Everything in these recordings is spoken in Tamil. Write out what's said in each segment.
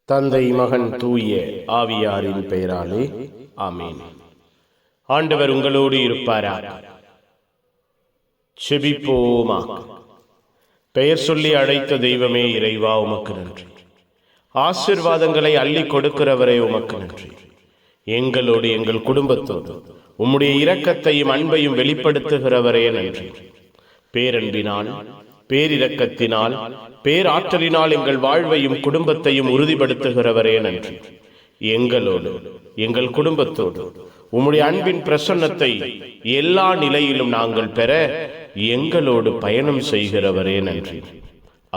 தந்தை மகன் தூய ஆவியாரின் பெயராலே ஆமேன். ஆண்டவர் உங்களோடு இருப்பாராக. செபிப்போமா. பெயர் சொல்லி அழைத்த தெய்வமே இறைவா, உமக்கு நன்றி. ஆசீர்வாதங்களை அள்ளி கொடுக்கிறவரே, உமக்கு நன்றி. எங்களோடு எங்கள் குடும்பத்தோடு உம்முடைய இரக்கத்தையும் அன்பையும் வெளிப்படுத்துகிறவரே நன்றி. பேரன்பினால், பேரிரக்கத்தினால், பேராற்றலினால் எங்கள் வாழ்வையும் குடும்பத்தையும் உறுதிப்படுத்துகிறவரே நன்றி. எங்களோடு எங்கள் குடும்பத்தோடு உம்முடைய அன்பின் பிரசன்னத்தை எல்லா நிலையிலும் நாங்கள் பெற எங்களோடு பயணம் செய்கிறவரே நன்றி.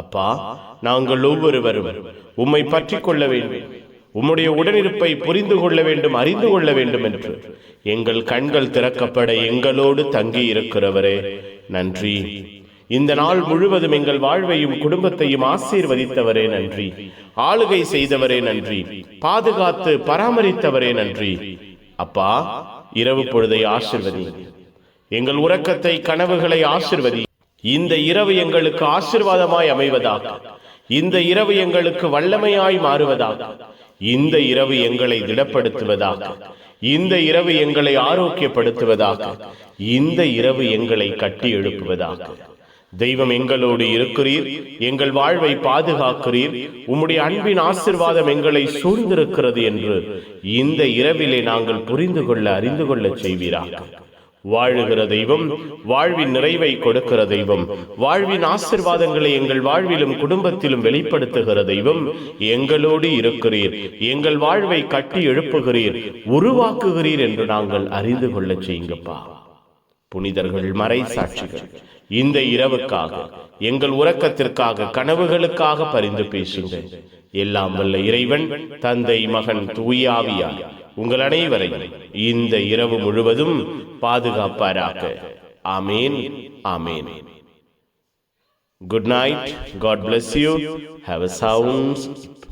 அப்பா, நாங்கள் ஒவ்வொருவரும் உம்மை பற்றி கொள்ள வேண்டும், உம்முடைய உடனிருப்பை புரிந்து கொள்ள வேண்டும், அறிந்து கொள்ள வேண்டும் என்று எங்கள் கண்கள் திறக்கப்பட எங்களோடு தங்கி இருக்கிறவரே நன்றி. இந்த நாள் முழுவதும் எங்கள் வாழ்வையும் குடும்பத்தையும் ஆசீர்வதித்தவரே நன்றி. ஆளுகை செய்தவரே நன்றி. பாதுகாத்து பராமரித்தவரே நன்றி. அப்பா, இரவு பொழுதை ஆசீர்வதி, எங்கள் உறக்கத்தை, கனவுகளை ஆசீர்வதி. இந்த இரவு எங்களுக்கு ஆசீர்வாதமாய் அமைவதாக, இந்த இரவு எங்களுக்கு வல்லமையாய் மாறுவதாக, இந்த இரவு எங்களை திடப்படுத்துவதாக, இந்த இரவு எங்களை ஆரோக்கியப்படுத்துவதாக, இந்த இரவு எங்களை கட்டி எழுப்புவதாக. தெய்வம் எங்களோடு இருக்கிறீர், எங்கள் வாழ்வை பாதுகாக்கிறீர், உம்முடைய அன்பின் ஆசீர்வாதம் எங்களை சூழ்ந்திருக்கிறது என்று இந்த இரவிலே நாங்கள் புரிந்து கொள்ள, அறிந்து கொள்ள செய்வீராக. வாழுகிற தெய்வம், வாழ்வின் நிறைவை கொடுக்கிற தெய்வம், வாழ்வின் ஆசீர்வாதங்களை எங்கள் வாழ்விலும் குடும்பத்திலும் வெளிப்படுத்துகிற தெய்வம் எங்களோடு இருக்கிறீர், எங்கள் வாழ்வை கட்டி எழுப்புகிறீர், உருவாக்குகிறீர் என்று நாங்கள் அறிந்து கொள்ள செய்யுங்கப்பா. புனிதர்கள், மறை சாட்சிகள், இந்த இரவுக்காக, எங்கள் உறக்கத்திற்காக, கனவுகளுக்காக பரிந்து பேசுங்க. எல்லாம் வல்ல இறைவன், தந்தை, மகன், தூய ஆவியார் உங்கள் அனைவரையும் இந்த இரவு முழுவதும் பாதுகாப்பாராக. ஆமேன், ஆமேன். Good night. God bless you. Have a sound sleep.